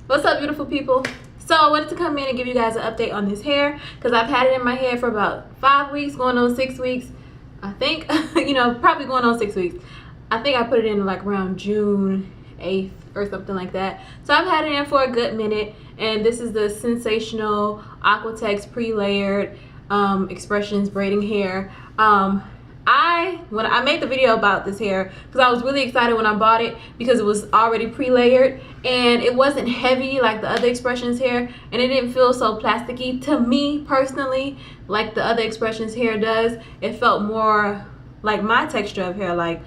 What's up, beautiful people? So I wanted to come in and give you guys an update on this hair because I've had it in my hair for about 5 weeks, going on 6 weeks. I think, probably going on 6 weeks. I think I put it in like around June 8th or something like that. So I've had it in for a good minute, and this is the Sensational Aquatex pre-layered expressions braiding hair. When I made the video about this hair, because I was really excited when I bought it because it was already pre-layered and it wasn't heavy like the other expressions hair, and it didn't feel so plasticky to me personally like the other expressions hair does. It felt more like my texture of hair. Like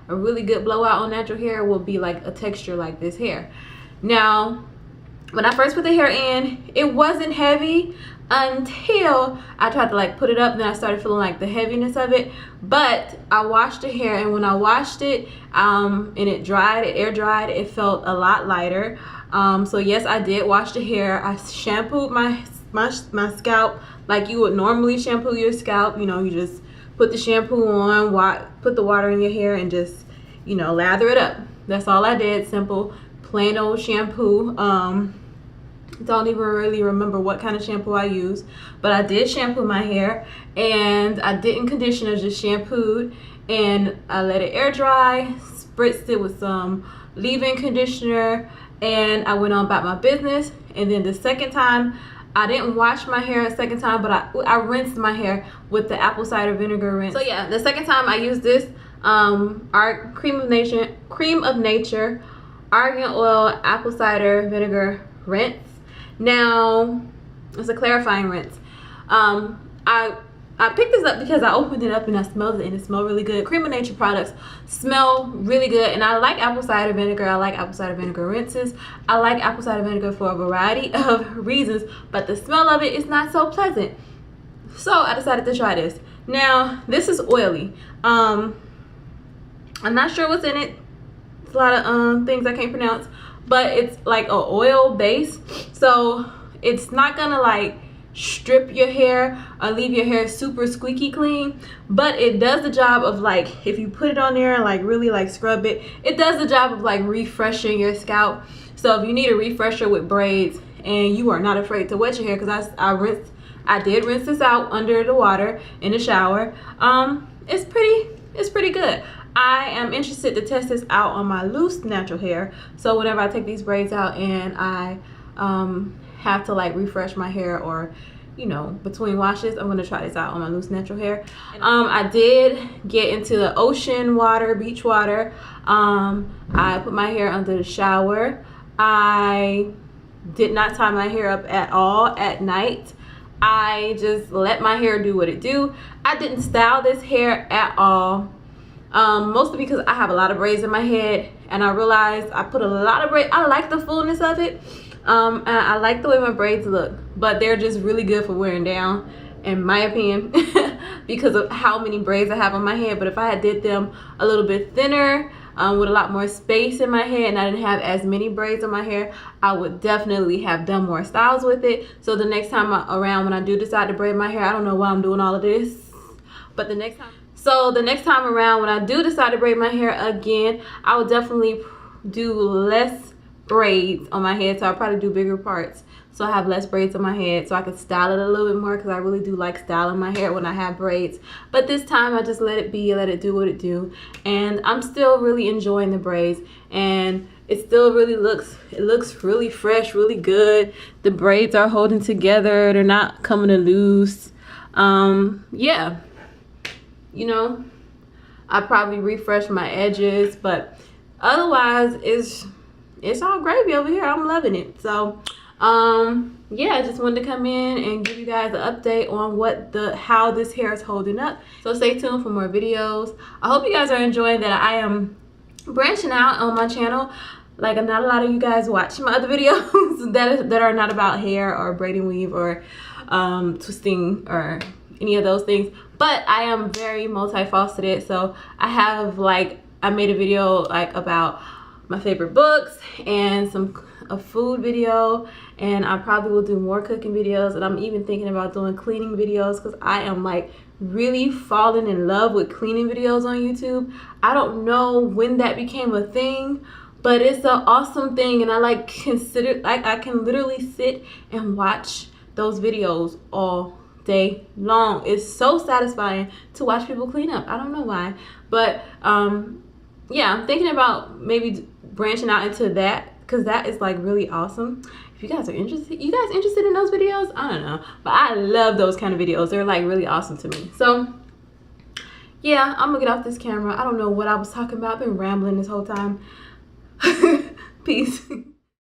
a really good blowout on natural hair will be like a texture like this hair. Now when I first put the hair in, it wasn't heavy until I tried to like put it up, and then I started feeling like the heaviness of it. But I washed the hair, and when I washed it and it dried, it air dried, it felt a lot lighter. So yes, I did wash the hair. I shampooed my scalp like you would normally shampoo your scalp. You just put the shampoo on, put the water in your hair, and just lather it up. That's all I did. Simple, plain old shampoo. Don't even really remember what kind of shampoo I used, but I did shampoo my hair, and I didn't condition it, just shampooed, and I let it air dry, spritzed it with some leave-in conditioner, and I went on about my business. And then the second time, I didn't wash my hair a second time, but I rinsed my hair with the apple cider vinegar rinse. So yeah, the second time I used this our cream of nature argan oil apple cider vinegar rinse. Now it's a clarifying rinse. I picked this up because I opened it up and I smelled it, and it smelled really good. Cream of Nature products smell really good, and I like apple cider vinegar. I like apple cider vinegar rinses. I like apple cider vinegar for a variety of reasons, but the smell of it is not so pleasant. So I decided to try this. Now this is oily. I'm not sure what's in it. It's a lot of things I can't pronounce, but it's like an oil base, so it's not gonna like strip your hair or leave your hair super squeaky clean, but it does the job of, like, if you put it on there and like really like scrub it, it does the job of like refreshing your scalp. So if you need a refresher with braids and you are not afraid to wet your hair, because I did rinse this out under the water in the shower, it's pretty good. I am interested to test this out on my loose natural hair. So whenever I take these braids out and I have to like refresh my hair, or between washes, I'm gonna try this out on my loose natural hair. I did get into the ocean water, beach water. I put my hair under the shower. I did not tie my hair up at all at night. I just let my hair do what it do. I didn't style this hair at all. Mostly because I have a lot of braids in my head, and I realized I put a lot of braids. I like the fullness of it. And I like the way my braids look, but they're just really good for wearing down, in my opinion, because of how many braids I have on my head. But if I had did them a little bit thinner, with a lot more space in my head, and I didn't have as many braids on my hair, I would definitely have done more styles with it. So the next time around, when I do decide to braid my hair, I don't know why I'm doing all of this, but the next time around, when I do decide to braid my hair again, I will definitely do less braids on my head. So I'll probably do bigger parts, so I have less braids on my head, so I can style it a little bit more, because I really do like styling my hair when I have braids. But this time I just let it be, let it do what it do, and I'm still really enjoying the braids, and it still really looks really fresh, really good. The braids are holding together, they're not coming loose. Yeah, I probably refresh my edges, but otherwise it's all gravy over here. I'm loving it. So yeah, I just wanted to come in and give you guys an update on how this hair is holding up. So stay tuned for more videos. I hope you guys are enjoying that I am branching out on my channel. Like, not a lot of you guys watch my other videos that are not about hair or braiding weave or twisting or any of those things, but I am very multifaceted. So I made a video like about my favorite books and a food video, and I probably will do more cooking videos, and I'm even thinking about doing cleaning videos, because I am like really falling in love with cleaning videos on YouTube. I don't know when that became a thing, but it's an awesome thing, and I like I can literally sit and watch those videos all day long. It's so satisfying to watch people clean up. I don't know why, but yeah, I'm thinking about maybe branching out into that, because that is like really awesome. If you guys are interested, in those videos? I don't know, but I love those kind of videos. They're like really awesome to me. So yeah, I'm gonna get off this camera. I don't know what I was talking about. I've been rambling this whole time. Peace.